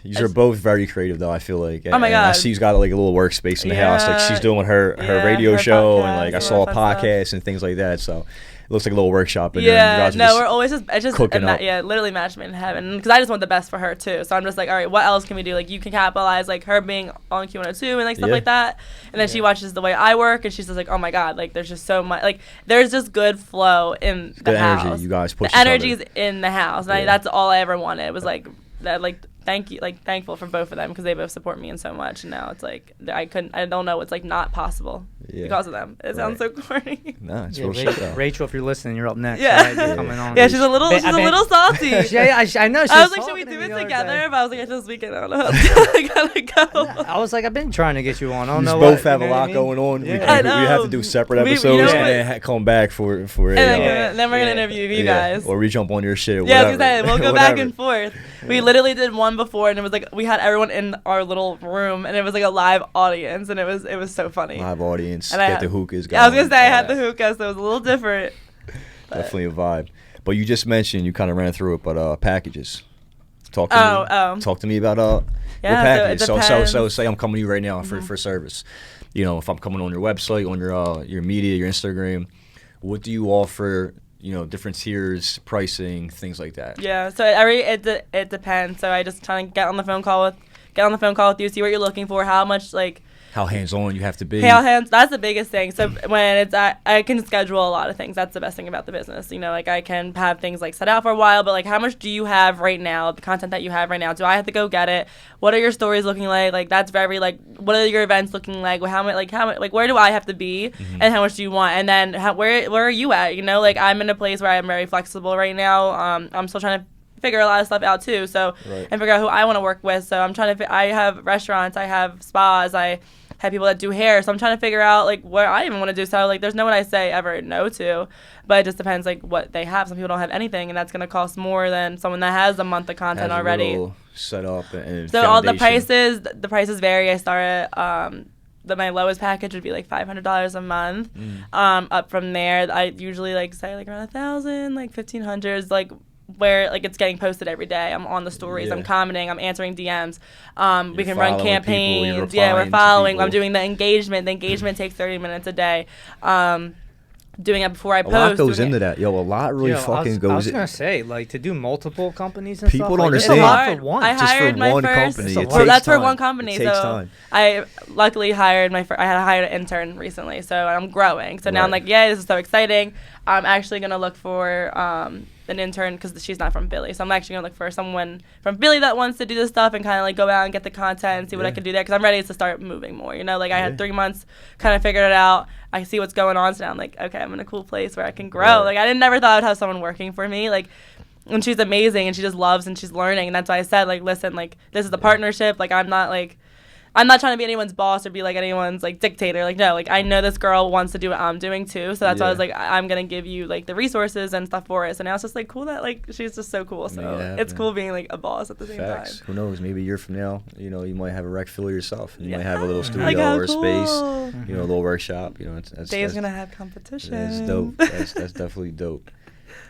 Speaker 7: you are both very creative though. I feel like.
Speaker 6: Oh my god.
Speaker 7: I see she's got like a little workspace in the house. Like she's doing her radio show, and like I saw a podcast and things like that. So. It looks like a little workshop. And
Speaker 6: we're always just
Speaker 7: cooking up.
Speaker 6: Literally match made in heaven. Because I just want the best for her too. So I'm just like, all right, what else can we do? Like you can capitalize like her being on Q102 and like stuff like that. And then she watches the way I work, and she's just like, oh my god, like there's just so much. Like there's just good flow in the house.
Speaker 7: Energy, you guys push.
Speaker 6: The energy's in the house, and that's all I ever wanted. It was like that, like. Thankful for both of them because they both support me in so much, and now it's like I don't know what's like not possible because of them. It sounds so corny.
Speaker 7: No, it's real shit though.
Speaker 2: Rachel, if you're listening, you're up next.
Speaker 6: Yeah,
Speaker 2: right? You're coming on.
Speaker 6: Yeah, she's a little salty.
Speaker 2: Yeah, I know.
Speaker 6: I was like, should we do it together? But I was like, this weekend I don't know. I gotta go.
Speaker 2: I was like, I've been trying to get you on. I don't know.
Speaker 7: We both have a lot going on.
Speaker 6: I know.
Speaker 7: We have to do separate episodes and then come back for it.
Speaker 6: And then we're gonna interview you guys,
Speaker 7: or we jump on your shit.
Speaker 6: Yeah, I was gonna say we'll go back and forth. We literally did one before, and it was like we had everyone in our little room, and it was like a live audience, and it was so funny.
Speaker 7: Live audience, and get the hookahs going.
Speaker 6: Yeah, I was gonna say I had the hookah, so it was a little different.
Speaker 7: Definitely a vibe. But you just mentioned you kind of ran through it, but packages. Talk to me about your packages. So say I'm coming to you right now for service. You know, if I'm coming on your website, on your media, your Instagram, what do you offer? You know, different tiers, pricing, things like that.
Speaker 6: Yeah, so it depends. So I just try to get on the phone call with you, see what you're looking for, how much like
Speaker 7: how hands-on you have to be.
Speaker 6: That's the biggest thing. So when it's I can schedule a lot of things. That's the best thing about the business. You know, like I can have things like set out for a while, but like how much do you have right now? The content that you have right now. Do I have to go get it? What are your stories looking like? Like that's very like what are your events looking like? How much where do I have to be? And how much do you want? And then where are you at? You know, like I'm in a place where I'm very flexible right now. I'm still trying to figure a lot of stuff out too. So and figure out who I want to work with. So I'm trying to. I have restaurants. I have spas. I have people that do hair, so I'm trying to figure out like what I even want to do. So like there's no one I say ever no to, but it just depends like what they have. Some people don't have anything, and that's going to cost more than someone that has a month of content already.
Speaker 7: Set up and
Speaker 6: so all the prices vary. I start at my lowest package would be like $500 a month. Up from there, I usually like say like around 1,000, like 1,500 is like where like it's getting posted every day. I'm on the stories.
Speaker 7: Yeah.
Speaker 6: I'm commenting. I'm answering DMs. We can
Speaker 7: following
Speaker 6: run
Speaker 7: people,
Speaker 6: campaigns.
Speaker 7: you're
Speaker 6: Yeah, we're
Speaker 7: replying to
Speaker 6: following.
Speaker 7: people.
Speaker 6: I'm doing the engagement. The engagement takes 30 minutes a day. Doing it before I
Speaker 7: A
Speaker 6: post.
Speaker 7: lot goes
Speaker 6: doing
Speaker 7: into
Speaker 6: it.
Speaker 7: that. Yo, a lot really fucking
Speaker 2: I
Speaker 7: goes
Speaker 2: was
Speaker 7: in.
Speaker 2: gonna say, like, to do multiple companies and
Speaker 7: People
Speaker 2: stuff.
Speaker 7: don't
Speaker 2: like, it's
Speaker 7: understand.
Speaker 2: a lot
Speaker 6: Hard.
Speaker 2: for one.
Speaker 6: I
Speaker 7: Just for
Speaker 6: hired my
Speaker 7: one
Speaker 6: first.
Speaker 7: company,
Speaker 2: it
Speaker 6: Well,
Speaker 2: takes
Speaker 6: that's for
Speaker 7: time.
Speaker 6: one company.
Speaker 7: It takes
Speaker 6: so
Speaker 7: time.
Speaker 6: I luckily hired I had hired an intern recently, so I'm growing. So now I'm
Speaker 7: Right.
Speaker 6: like, yeah, this is so exciting. I'm actually gonna look for an intern because she's not from Philly, so I'm actually gonna look for someone from Philly that wants to do this stuff and kind of like go out and get the content and see what I
Speaker 7: Yeah.
Speaker 6: can do there because I'm ready to start moving more. You know, like I
Speaker 7: Yeah.
Speaker 6: had 3 months, kind of figured it out. I see what's going on, so now I'm like, okay, I'm in a cool place where I can grow.
Speaker 7: Right.
Speaker 6: Like I never thought I'd have someone working for me, like. And she's amazing, and she just loves and she's learning, and that's why I said, like, listen, like, this is a partnership. Like, I'm not trying to be anyone's boss or be like anyone's like dictator. Like, no, like I know this girl wants to do what I'm doing too, so that's why I was
Speaker 7: Yeah.
Speaker 6: like, I'm gonna give you like the resources and stuff for it. So now it's just like cool that like she's just so cool. So
Speaker 7: Make it
Speaker 6: it's
Speaker 7: happen.
Speaker 6: cool being like a boss at the same
Speaker 7: Facts.
Speaker 6: time.
Speaker 7: Who knows? Maybe a year from now, you know, you might have a rec Philly yourself. You might
Speaker 6: Yeah.
Speaker 7: have a little
Speaker 6: Like,
Speaker 7: studio
Speaker 6: how
Speaker 7: or a space,
Speaker 6: cool.
Speaker 7: you know, a little workshop. You know, that's
Speaker 6: Dave's gonna have competition.
Speaker 7: That's dope. That's definitely dope.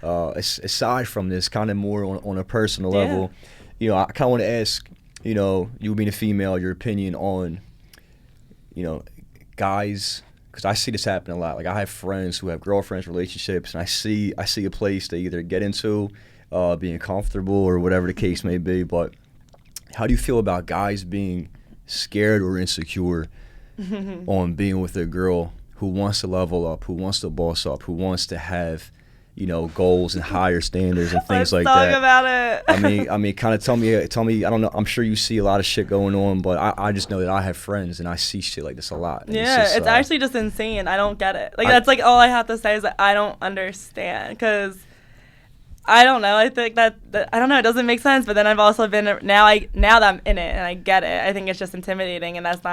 Speaker 7: Aside from this, kind of more on a personal
Speaker 6: Yeah.
Speaker 7: level, you know, I kind of want to ask, you know, you being a female, your opinion on, you know, guys, because I see this happen a lot. Like I have friends who have girlfriends, relationships, and I see a place they either get into, being comfortable or whatever the case may be. But how do you feel about guys being scared or insecure on being with a girl who wants to level up, who wants to boss up, who wants to have, you know, goals and higher standards and things
Speaker 6: Let's
Speaker 7: like
Speaker 6: talk
Speaker 7: that?
Speaker 6: about it.
Speaker 7: I mean, kind of tell me. I don't know. I'm sure you see a lot of shit going on, but I just know that I have friends and I see shit like this a lot. And
Speaker 6: Yeah,
Speaker 7: just,
Speaker 6: it's actually just insane. I don't get it. Like that's like all I have to say is that I don't understand because I don't know. I think that I don't know. It doesn't make sense. But then I've also been now that I'm in it and I get it. I think it's just intimidating, and that's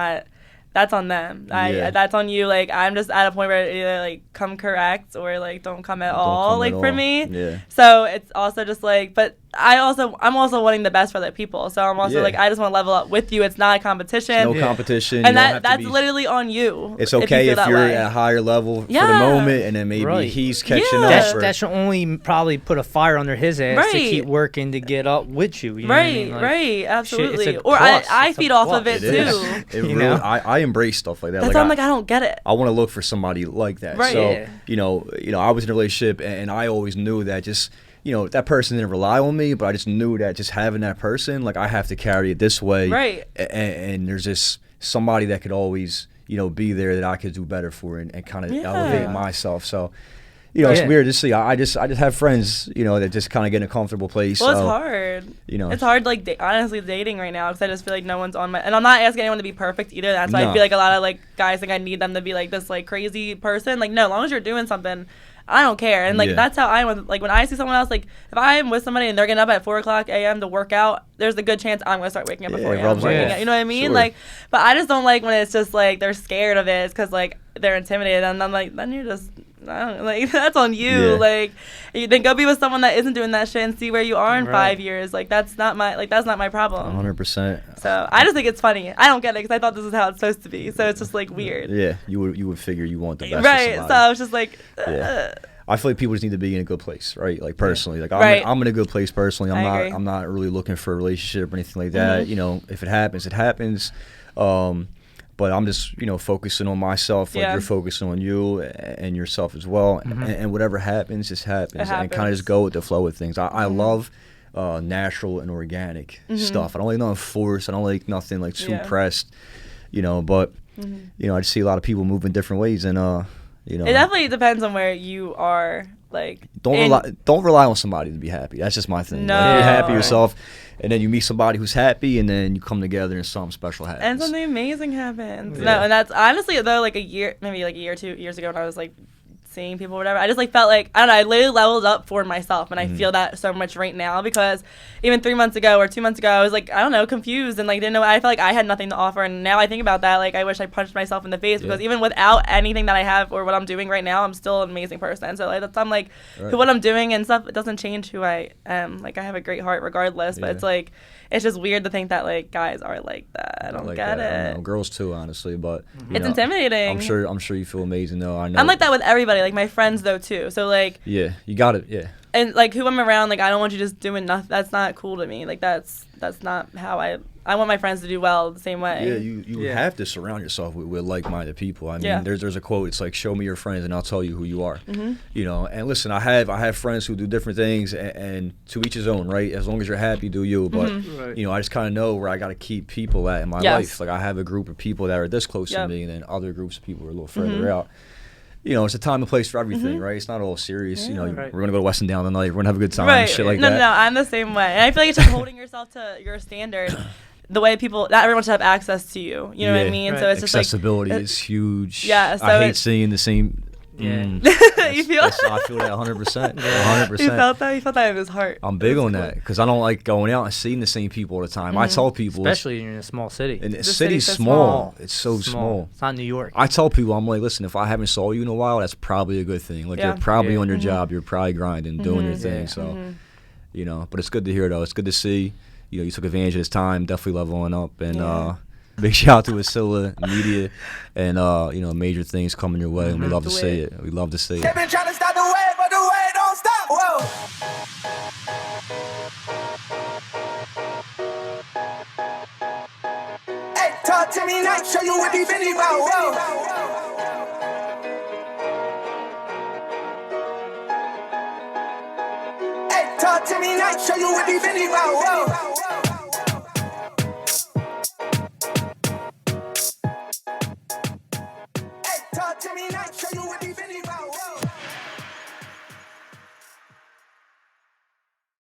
Speaker 6: on them.
Speaker 7: Yeah.
Speaker 6: That's on you. Like I'm just at a point where either like come correct or like don't come at all.
Speaker 7: come
Speaker 6: Like
Speaker 7: at
Speaker 6: for
Speaker 7: all.
Speaker 6: me.
Speaker 7: Yeah.
Speaker 6: So it's also just like, but I'm also wanting the best for other people. So I'm also
Speaker 7: Yeah.
Speaker 6: like I just want to level up with you. It's not a competition.
Speaker 7: No
Speaker 2: Yeah.
Speaker 7: competition.
Speaker 6: And
Speaker 7: you don't have to
Speaker 6: that's
Speaker 7: be-
Speaker 6: literally on you.
Speaker 7: It's okay
Speaker 6: feel
Speaker 7: if
Speaker 6: that
Speaker 7: you're
Speaker 6: way.
Speaker 7: at a higher level for the
Speaker 6: Yeah.
Speaker 7: moment, and then maybe
Speaker 2: Right.
Speaker 7: he's catching
Speaker 6: Yeah.
Speaker 7: up.
Speaker 2: That,
Speaker 7: or-
Speaker 2: that should only probably put a fire under his ass to
Speaker 6: Right.
Speaker 2: keep working to get up with you. You know what I
Speaker 6: Right,
Speaker 2: mean? Like,
Speaker 6: right, absolutely.
Speaker 2: a
Speaker 6: Or
Speaker 2: plus.
Speaker 6: I
Speaker 2: It's a
Speaker 6: feed off of
Speaker 2: plus.
Speaker 6: it
Speaker 7: It
Speaker 6: too.
Speaker 7: is. It
Speaker 2: You
Speaker 7: really,
Speaker 2: know?
Speaker 7: I embrace stuff like that.
Speaker 6: That's why I'm like, I don't get it.
Speaker 7: I want to look for somebody like that.
Speaker 6: Right.
Speaker 7: So,
Speaker 2: Yeah.
Speaker 7: you know, I was in a relationship, and I always knew that just, you know, that person didn't rely on me, but I just knew that just having that person, like, I have to carry it this way.
Speaker 6: Right.
Speaker 7: And there's just somebody that could always, you know, be there that I could do better for and kind of
Speaker 6: Yeah.
Speaker 7: elevate myself. So, you know, it's
Speaker 2: Yeah.
Speaker 7: weird to see. I just have friends, you know, that just kind of get in a comfortable place.
Speaker 6: Well, it's hard.
Speaker 7: You know,
Speaker 6: It's hard, like, honestly, dating right now because I just feel like no one's on my. And I'm not asking anyone to be perfect either. That's why I
Speaker 7: No.
Speaker 6: feel like a lot of, like, guys think I need them to be, like, this, like, crazy person. Like, no, as long as you're doing something, I don't care. And, like,
Speaker 7: Yeah.
Speaker 6: that's how I am. Like, when I see someone else, like, if I'm with somebody and they're getting up at 4 o'clock a.m. to work out, there's a good chance I'm going to start waking up at
Speaker 7: Yeah,
Speaker 6: 4
Speaker 7: it
Speaker 6: a.m.
Speaker 7: rubs
Speaker 6: working
Speaker 2: off.
Speaker 6: out. You know what I mean?
Speaker 7: Sure.
Speaker 6: Like, but I just don't like when it's just, like, they're scared of it. It's because, like, they're intimidated. And I'm like, then you're just. I don't like that's on you.
Speaker 7: Yeah.
Speaker 6: Like, then go be with someone that isn't doing that shit and see where you are in
Speaker 2: Right.
Speaker 6: 5 years. Like, that's not my problem.
Speaker 7: 100%.
Speaker 6: So I just think it's funny. I don't get it because I thought this is how it's supposed to be. So it's just like weird.
Speaker 7: Yeah, you would figure you want the best.
Speaker 6: Right.
Speaker 7: For
Speaker 6: So
Speaker 7: somebody.
Speaker 6: I was just like,
Speaker 7: Yeah. I feel like people just need to be in a good place, right? Like personally, like
Speaker 6: Right.
Speaker 7: I'm in a good place personally.
Speaker 6: I agree.
Speaker 7: I'm not really looking for a relationship or anything like that.
Speaker 6: Mhm.
Speaker 7: You know, if it happens, it happens. But I'm just, you know, focusing on myself. Like
Speaker 6: Yeah.
Speaker 7: you're focusing on you and yourself as well. And whatever happens, just happens. And kind of
Speaker 6: happens.
Speaker 7: just go with the flow with things. I love natural and organic stuff. I don't like nothing forced. I don't like nothing like too
Speaker 6: Yeah.
Speaker 7: pressed. You know, but you know, I just see a lot of people move in different ways, and you know,
Speaker 6: it definitely depends on where you are. Like,
Speaker 7: don't rely on somebody to be happy. That's just my thing.
Speaker 6: No.
Speaker 7: Like, you're happy
Speaker 6: Right.
Speaker 7: yourself, and then you meet somebody who's happy, and then you come together and something special happens.
Speaker 6: and something amazing happens.
Speaker 7: Yeah.
Speaker 6: No, and that's honestly though, like maybe like a year, 2 years ago when I was like seeing people or whatever, I just like felt like, I don't know, I literally leveled up for myself, and I feel that so much right now because even 3 months ago or 2 months ago I was like, I don't know, confused and like didn't know. I felt like I had nothing to offer, and now I think about that, like I wish I punched myself in the face because even without anything that I have or what I'm doing right now, I'm still an amazing person. So like that's, I'm like
Speaker 7: Right.
Speaker 6: what I'm doing and stuff, it doesn't change who I am. Like I have a great heart regardless, but
Speaker 7: Yeah.
Speaker 6: it's like it's just weird to think that like guys are like that. I don't
Speaker 7: like
Speaker 6: get
Speaker 7: that. I don't
Speaker 6: it.
Speaker 7: know. Girls too, honestly, but you
Speaker 6: It's
Speaker 7: know,
Speaker 6: intimidating.
Speaker 7: I'm sure you feel amazing though. I know.
Speaker 6: I'm like that with everybody. Like my friends though too. So like
Speaker 7: Yeah, you got it. Yeah.
Speaker 6: and like who I'm around, like I don't want you just doing nothing. That's not cool to me. Like that's not how I want my friends to do well the same way.
Speaker 7: Yeah, you have to surround yourself with like-minded people. I mean,
Speaker 6: Yeah.
Speaker 7: there's a quote. It's like, show me your friends, and I'll tell you who you are.
Speaker 6: Mm-hmm.
Speaker 7: You know, and listen, I have friends who do different things, and to each his own, right? As long as you're happy, do you. But
Speaker 2: Right.
Speaker 7: you know, I just kind of know where I got to keep people at in my
Speaker 6: Yes.
Speaker 7: life. Like I have a group of people that are this close to
Speaker 6: Yep.
Speaker 7: me, and then other groups of people are a little further out. You know, it's a time and place for everything, right? It's not all serious. You know,
Speaker 2: Right.
Speaker 7: we're gonna go to Weston Down tonight. We're gonna have a good time,
Speaker 6: Right.
Speaker 7: shit like
Speaker 6: no,
Speaker 7: that.
Speaker 6: No, I'm the same way. And I feel like it's just holding yourself to your standard. The way people, not everyone should have access to you. You know what I
Speaker 7: Yeah.
Speaker 6: mean?
Speaker 2: Right.
Speaker 6: So it's just like
Speaker 7: Accessibility is huge.
Speaker 6: Yeah, so
Speaker 7: I hate
Speaker 6: it's-
Speaker 7: seeing the same.
Speaker 2: Yeah.
Speaker 6: You feel?
Speaker 7: I feel that 100%. 100%.
Speaker 6: He felt that. He felt that in his heart.
Speaker 7: I'm big
Speaker 6: That's
Speaker 7: on
Speaker 6: cool.
Speaker 7: that because I don't like going out and seeing the same people all the time. I tell people,
Speaker 2: Especially in a small city.
Speaker 7: and the
Speaker 6: city's
Speaker 7: city's
Speaker 6: so
Speaker 7: small.
Speaker 6: small.
Speaker 7: It's so small.
Speaker 2: It's not New York.
Speaker 7: I tell people, I'm like, listen, if I haven't saw you in a while, that's probably a good thing. Like
Speaker 6: Yeah.
Speaker 7: you're probably
Speaker 2: Yeah.
Speaker 7: on your job, you're probably grinding, doing your thing.
Speaker 2: Yeah.
Speaker 7: So, you know, but it's good to hear though. It's good to see. You know, you took advantage of this time, definitely leveling up, and
Speaker 6: Yeah.
Speaker 7: big shout out to Asilla Media, and you know, major things coming your way, and we love to
Speaker 6: The
Speaker 7: see
Speaker 6: wave.
Speaker 7: it. We love to see
Speaker 3: They've
Speaker 7: it.
Speaker 3: been trying to stop the wave, but the wave don't stop. Whoa. Hey, talk to me now, show you what these really about. Whoa. Hey, talk to me now, show you what these really about. Whoa.